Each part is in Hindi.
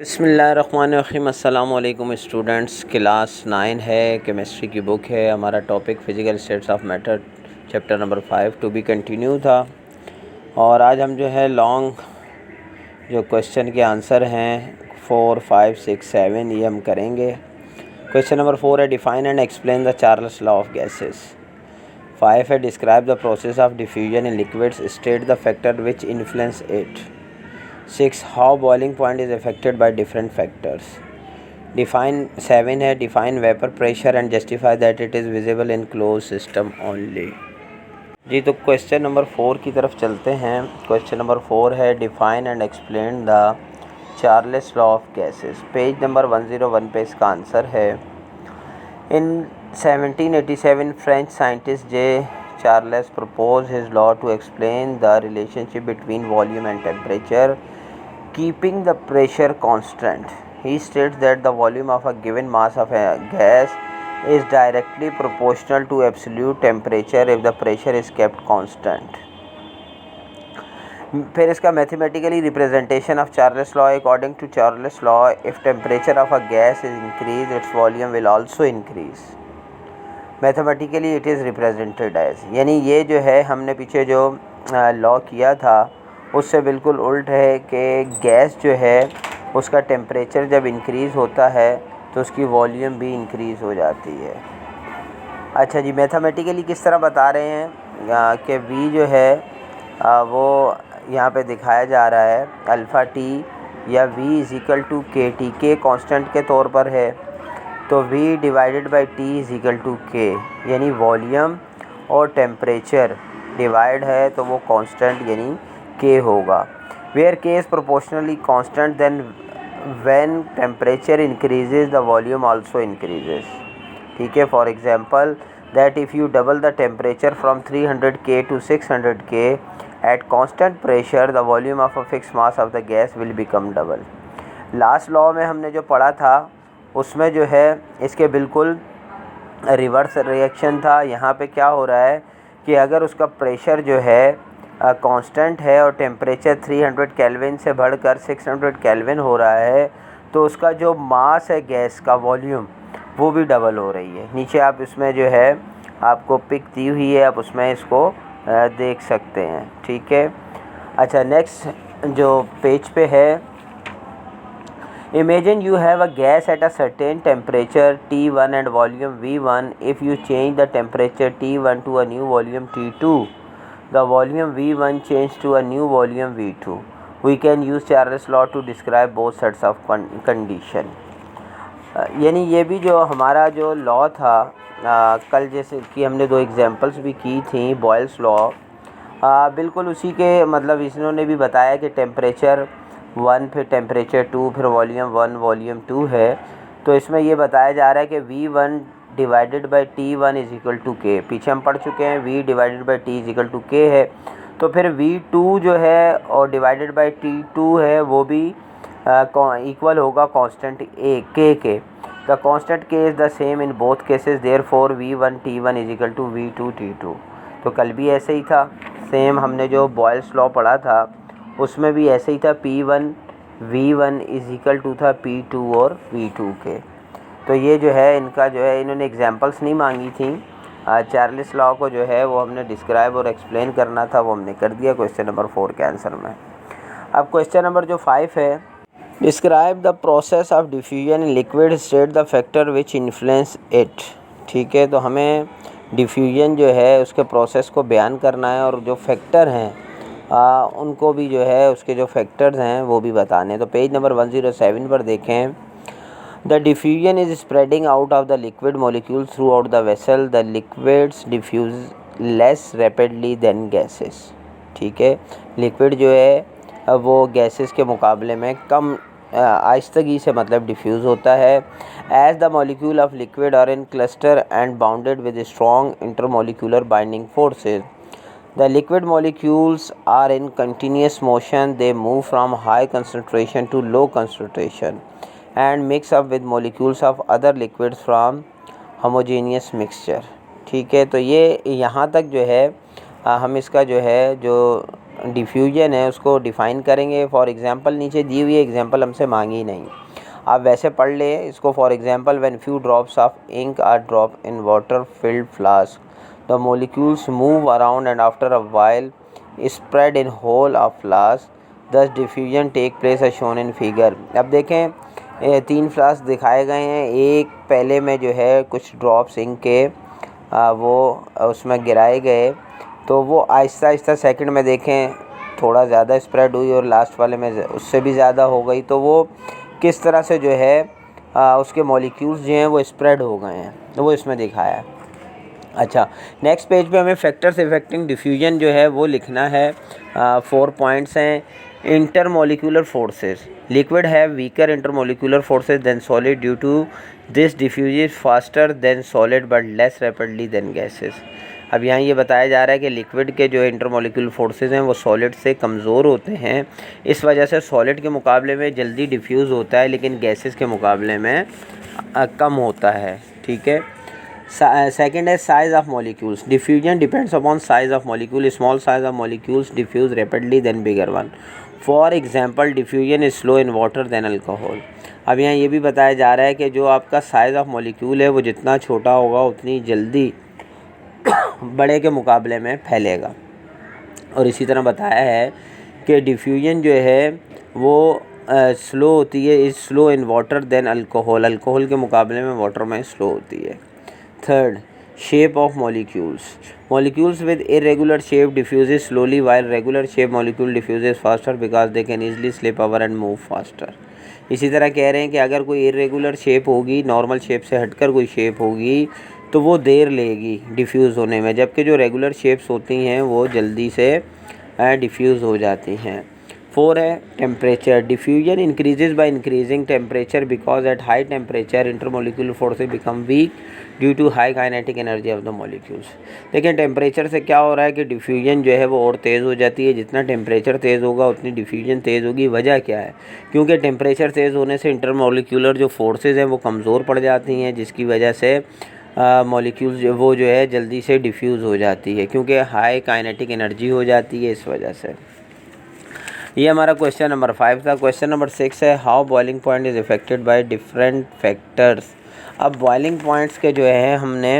बिस्मिल्लाहिर्रहमानिर्रहीम। अस्सलाम वालेकुम स्टूडेंट्स। क्लास 9 है, केमिस्ट्री की बुक है। हमारा topic physical states of matter chapter number 5 to be continue था। और आज हम जो है लॉन्ग जो क्वेश्चन के आंसर हैं 4, 5, 6, 7 ये हम करेंगे। क्वेश्चन नंबर 4 है define and explain the Charles law of gases. 5 है describe the process of diffusion in liquids, state the factor which influence it. 6 how boiling point is affected by different factors. Define 7 है define vapor pressure and justify that it is visible in closed system only। जी तो क्वेश्चन नंबर 4 की तरफ चलते हैं। क्वेश्चन नंबर 4 है define and explain the Charles law of gases. Page number 101 पे इसका आंसर है। इन 1787 French scientist J Charles proposed his law to explain the relationship between volume and temperature, keeping the pressure constant. He states that the volume of a given mass of a gas is directly proportional to absolute temperature if the pressure is kept constant. फिर इसका mathematically representation of Charles law. According to Charles law, if temperature of a gas is increase its volume will also increase. Mathematically it is represented as, यानी ये जो है हमने पीछे जो लॉ किया था उससे बिल्कुल उल्ट है कि गैस जो है उसका टेम्परेचर जब इंक्रीज़ होता है तो उसकी वॉल्यूम भी इंक्रीज़ हो जाती है। अच्छा जी, मैथमेटिकली किस तरह बता रहे हैं कि v जो है वो यहाँ पे दिखाया जा रहा है अल्फ़ा टी या v is equal to K T. K constant के तौर पर है तो v divided by T is equal to K, यानी वॉल्यूम और टेम्परेचर डिवाइड है तो वो कांस्टेंट यानी k होगा। Where k is proportionally constant then when temperature increases the volume also increases. ठीक है, for example that if you double the temperature from 300 K to 600 K at constant pressure the volume of a fix mass of the gas will become double. Last law में हमने जो पढ़ा था उसमें जो है इसके बिल्कुल रिवर्स रिएक्शन था। यहाँ पे क्या हो रहा है कि अगर उसका प्रेशर जो है कांस्टेंट है और टेम्परेचर 300 केल्विन से बढ़कर 600 केल्विन हो रहा है तो उसका जो मास है गैस का वॉल्यूम वो भी डबल हो रही है। नीचे आप इसमें जो है आपको पिक दी हुई है, आप उसमें इसको देख सकते हैं। ठीक है, अच्छा नेक्स्ट जो पेज पे है, Imagine you have a gas at a certain temperature T1 and volume V1. If you change the temperature T1 to a new volume T2, the volume V1 changes to a new volume V2. We can use Charles law to describe both sets of condition. यानी ये भी जो हमारा जो लॉ था कल जैसे कि हमने दो एग्जांपल्स भी की थी बॉयल्स लॉ, बिल्कुल उसी के मतलब इन्होंने भी बताया कि टेम्परेचर 1 फिर टेम्परेचर 2 फिर वॉल्यूम 1 वॉल्यूम 2 है। तो इसमें ये बताया जा रहा है कि V1 divided by T1 is equal to K. पीछे हम पढ़ चुके हैं V divided by T is equal to K है। तो फिर V2 जो है और डिवाइडेड बाई T2 है वो भी इक्वल होगा constant K. The constant K is the same in both cases, therefore V1 T1 is equal to V2 T2। तो कल भी ऐसे ही था, सेम हमने जो बॉयल्स लॉ पढ़ा था उसमें भी ऐसे ही था। P1 V1 is equal to था P2 और V2 के। तो ये जो है इनका जो है इन्होंने एग्जांपल्स नहीं मांगी थी। चार्ल्स लॉ को जो है वो हमने डिस्क्राइब और एक्सप्लेन करना था, वो हमने कर दिया क्वेश्चन नंबर 4 के आंसर में। अब क्वेश्चन नंबर जो 5 है, describe the process of diffusion in liquid, state the factor which influence it. ठीक है, तो हमें डिफ्यूजन जो है उसके प्रोसेस को बयान करना है और जो फैक्टर हैं उनको भी जो है उसके जो फैक्टर्स हैं वो भी बताने। तो पेज नंबर 107 पर देखें, the diffusion is spreading out of the liquid molecules throughout the vessel, the liquids diffuse less rapidly than gases. ठीक है, लिक्विड जो है वो गैसेस के मुकाबले में कम आहिस्तगी से मतलब डिफ्यूज़ होता है। As the molecule of liquid are in cluster and bounded with strong intermolecular binding forces, the liquid molecules are in continuous motion. They move from high concentration to low concentration and mix up with molecules of other liquids from homogeneous mixture. ठीक है, तो ये यहाँ तक जो है हम इसका जो है जो डिफ्यूजन है उसको डिफ़ाइन करेंगे। फॉर एग्ज़ाम्पल नीचे दी हुई एग्ज़ाम्पल हमसे मांगी नहीं, आप वैसे पढ़ ले इसको। For example when few drops of ink are drop in water filled flask the molecules move around and after a while spread in whole of flask thus diffusion take place as shown in figure. अब देखें 3 फ्लास्क दिखाए गए हैं। एक पहले में जो है कुछ ड्रॉप्स इंक के वो उसमें गिराए गए, तो वो आहिस्ता आहिस्ता सेकंड में देखें थोड़ा ज़्यादा स्प्रेड हुई और लास्ट वाले में उससे भी ज़्यादा हो गई। तो वो किस तरह से जो है उसके मॉलिक्यूल्स जो हैं वो स्प्रेड हो गए हैं, तो वो इसमें दिखाया है। अच्छा, नेक्स्ट पेज पे हमें फैक्टर्स इफेक्टिंग डिफ्यूजन जो है वो लिखना है। 4 पॉइंट्स हैं। Intermolecular forces, liquid have weaker intermolecular forces than solid due to this diffuse faster than solid but less rapidly than gases. अब यहाँ ये बताया जा रहा है कि लिक्विड के जो इंटरमोलिकुलर फोर्सेस हैं वो सॉलिड से कमज़ोर होते हैं, इस वजह से सॉलिड के मुकाबले में जल्दी डिफ्यूज़ होता है, लेकिन गैसेस के मुकाबले में कम होता है। ठीक है। सेकेंड है size of molecules, diffusion depends upon size of molecule, small size of molecules diffuse rapidly than bigger one. For example diffusion is slow in water than alcohol. अब यहाँ ये भी बताया जा रहा है कि जो आपका साइज़ ऑफ मॉलिक्यूल है वो जितना छोटा होगा उतनी जल्दी बड़े के मुकाबले में फैलेगा। और इसी तरह बताया है कि डिफ्यूजन जो है वो स्लो होती है, is slow in water than alcohol, alcohol के मुकाबले में वाटर में स्लो होती है। Third, shape of molecules, molecules with irregular shape diffuses slowly while regular shape molecule diffuses faster because they can easily slip over and move faster. इसी तरह कह रहे हैं कि अगर कोई इरेगुलर शेप होगी, नॉर्मल शेप से हटकर कोई शेप होगी, तो वो देर लेगी डिफ्यूज़ होने में, जबकि जो रेगुलर शेप्स होती हैं वो जल्दी से डिफ्यूज़ हो जाती हैं। 4 है temperature, diffusion increases by increasing temperature because at high temperature intermolecular forces become weak due to high kinetic energy of the molecules. देखिए टेम्परेचर से क्या हो रहा है कि डिफ्यूजन जो है वो और तेज़ हो जाती है, जितना टेम्परेचर तेज़ होगा उतनी डिफ्यूजन तेज़ होगी। वजह क्या है? क्योंकि टेम्परेचर तेज़ होने से इंटरमोलिकुलर जो फोर्सेज हैं वो कमज़ोर पड़ जाती हैं, जिसकी वजह से मॉलिक्यूल्स वो जो है जल्दी से डिफ्यूज़ हो जाती है, क्योंकि हाई काइनेटिक एनर्जी हो जाती है इस वजह से। ये हमारा क्वेश्चन नंबर 5 था। क्वेश्चन नंबर 6 है how boiling point is affected by different factors. अब बॉइलिंग पॉइंट्स के जो है हमने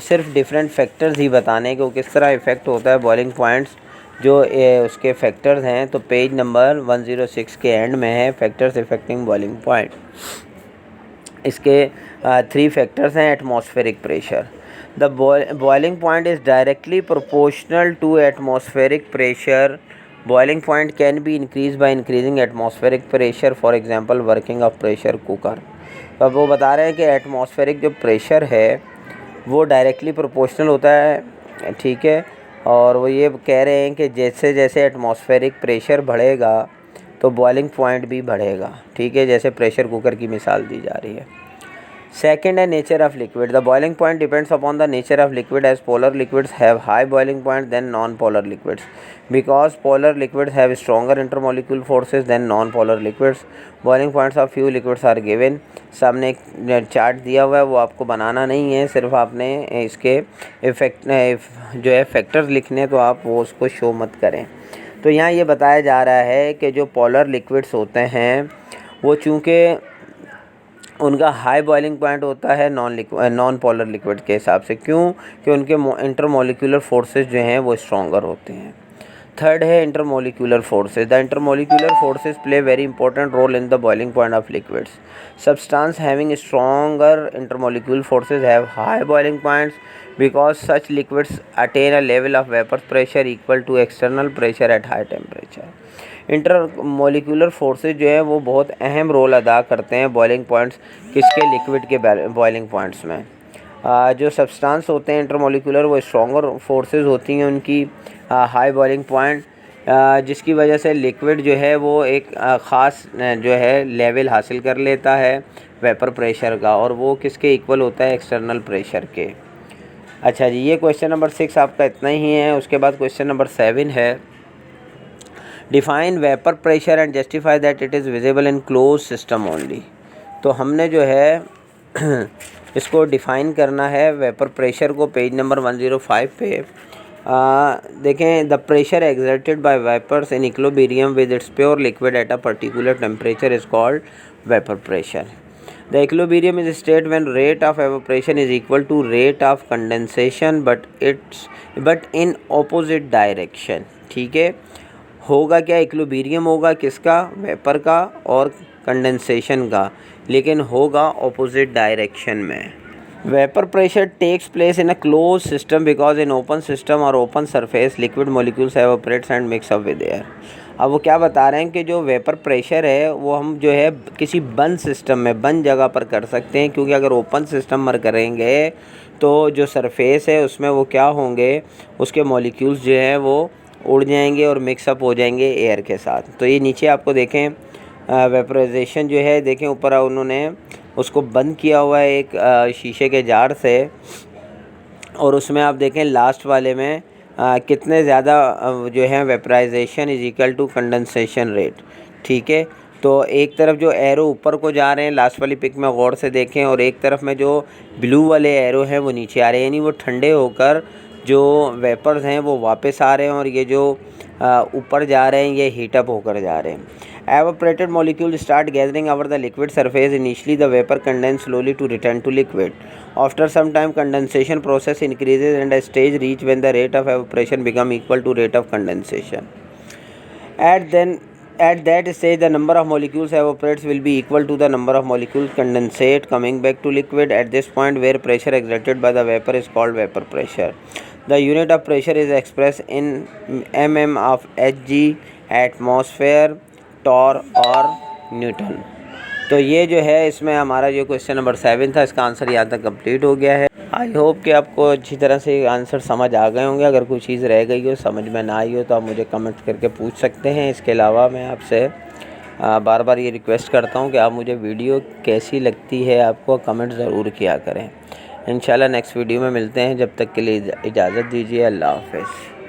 सिर्फ डिफरेंट फैक्टर्स ही बताने कि वो किस तरह इफ़ेक्ट होता है बॉइलिंग पॉइंट्स, जो उसके फैक्टर्स हैं। तो पेज नंबर 106 के एंड में है फैक्टर्स इफेक्टिंग बॉइलिंग पॉइंट। इसके 3 फैक्टर्स हैं। Atmospheric pressure, the boiling point is directly proportional to atmospheric pressure. Boiling point can be increase by increasing atmospheric pressure, for example working of pressure cooker. अब वो बता रहे हैं कि एटमॉस्फेरिक जो प्रेशर है वो डायरेक्टली प्रोपोर्शनल होता है, ठीक है। और वो ये कह रहे हैं कि जैसे जैसे एटमॉस्फेरिक प्रेशर बढ़ेगा तो बॉइलिंग पॉइंट भी बढ़ेगा, ठीक है, जैसे प्रेशर कुकर की मिसाल दी जा रही है। सेकेंड है nature of liquid, the boiling point depends upon the nature of liquid as polar liquids have high boiling point than non polar liquids because polar liquids have stronger intermolecule forces than non polar liquids. Boiling points of few liquids are given. सामने एक चार्ट दिया हुआ है, वो आपको बनाना नहीं है, सिर्फ आपने इसके इफेक्ट जो है फैक्टर्स लिखने, तो आप वो उसको शो मत करें। तो यहाँ ये बताया जा रहा है कि जो पोलर लिक्विड्स होते हैं वो चूँकि उनका हाई बॉइलिंग पॉइंट होता है नॉन पोलर लिक्विड के हिसाब से। क्यों? कि उनके इंटरमोलिकुलर फोर्सेस जो हैं वो स्ट्रॉन्गर होते हैं। थर्ड है intermolecular forces, the intermolecular forces play very important role in the boiling point of liquids. Substance having stronger intermolecular forces have high boiling points because such liquids attain a level of vapour pressure equal to external pressure at high temperature. Intermolecular forces जो है वो बहुत अहम रोल अदा करते हैं बॉइलिंग पॉइंट्स किसके, लिक्विड के बॉइलिंग पॉइंट्स में। जो सब्सटेंस होते हैं इंटरमोलिकुलर वो स्ट्रॉन्गर फोर्सेज होती हैं उनकी हाई बॉइलिंग पॉइंट, जिसकी वजह से लिक्विड जो है वो एक ख़ास जो है लेवल हासिल कर लेता है वेपर प्रेशर का, और वो किसके इक्वल होता है, एक्सटर्नल प्रेशर के। अच्छा जी, ये क्वेश्चन नंबर 6 आपका इतना ही है। उसके बाद क्वेश्चन नंबर 7 है define vapour pressure and justify that it is visible in close system only. तो हमने जो है इसको डिफ़ाइन करना है वेपर प्रेशर को, पेज नंबर 105 पे देखें the pressure exerted by vapours in equilibrium with its pure liquid at a particular temperature is called vapour pressure. The equilibrium is a state when rate of evaporation is equal to rate of condensation but in opposite direction. ठीक है, होगा क्या, इक्विलिब्रियम होगा किसका, वेपर का और कंडेंसेशन का, लेकिन होगा ऑपोजिट डायरेक्शन में. Vapour pressure takes place in a close system because in open system और open surface liquid molecules evaporates and mix up with air. अब वो क्या बता रहे हैं कि जो वेपर प्रेशर है वो हम जो है किसी बंद सिस्टम में, बंद जगह पर कर सकते हैं, क्योंकि अगर ओपन सिस्टम में करेंगे तो जो सरफेस है उसमें वो क्या होंगे, उसके मॉलिक्यूल्स जो हैं वो उड़ जाएंगे और मिक्सअप हो जाएंगे एयर के साथ. तो ये नीचे आपको देखें वेपराइजेशन जो है, देखें ऊपर उन्होंने उसको बंद किया हुआ है एक शीशे के जार से, और उसमें आप देखें लास्ट वाले में कितने ज़्यादा जो है vaporisation is equal to condensation rate. ठीक है, तो एक तरफ जो एरो ऊपर को जा रहे हैं लास्ट वाली पिक में गौर से देखें, और एक तरफ में जो ब्लू वाले एरो हैं वो नीचे आ रहे हैं, यानी वो ठंडे होकर जो वेपर्स हैं वो वापस आ रहे हैं, और ये जो ऊपर जा रहे हैं ये हीटअप होकर जा रहे हैं. Evaporated molecules start gathering over the liquid surface. Initially, the vapor condenses slowly to return to liquid. After some time, condensation process increases and a stage reach when the rate of evaporation become equal to rate of condensation. At that stage, the number of molecules evaporates will be equal to the number of molecules condensate coming back to liquid. At this point, where pressure exerted by the vapor is called vapor pressure. The unit of pressure is expressed in mm of Hg, atmosphere, torr और न्यूटन. तो ये जो है इसमें हमारा जो क्वेश्चन नंबर 7 था, इसका आंसर यहाँ तक कंप्लीट हो गया है. आई होप कि आपको अच्छी तरह से आंसर समझ आ गए होंगे. अगर कोई चीज़ रह गई हो, समझ में ना आई हो, तो आप मुझे कमेंट करके पूछ सकते हैं. इसके अलावा मैं आपसे बार बार ये रिक्वेस्ट करता हूँ कि आप मुझे वीडियो कैसी लगती है आपको कमेंट ज़रूर किया करें. इंशाल्लाह नेक्स्ट वीडियो में मिलते हैं. जब तक के लिए इजाज़त दीजिए. अल्लाह हाफ़िज़.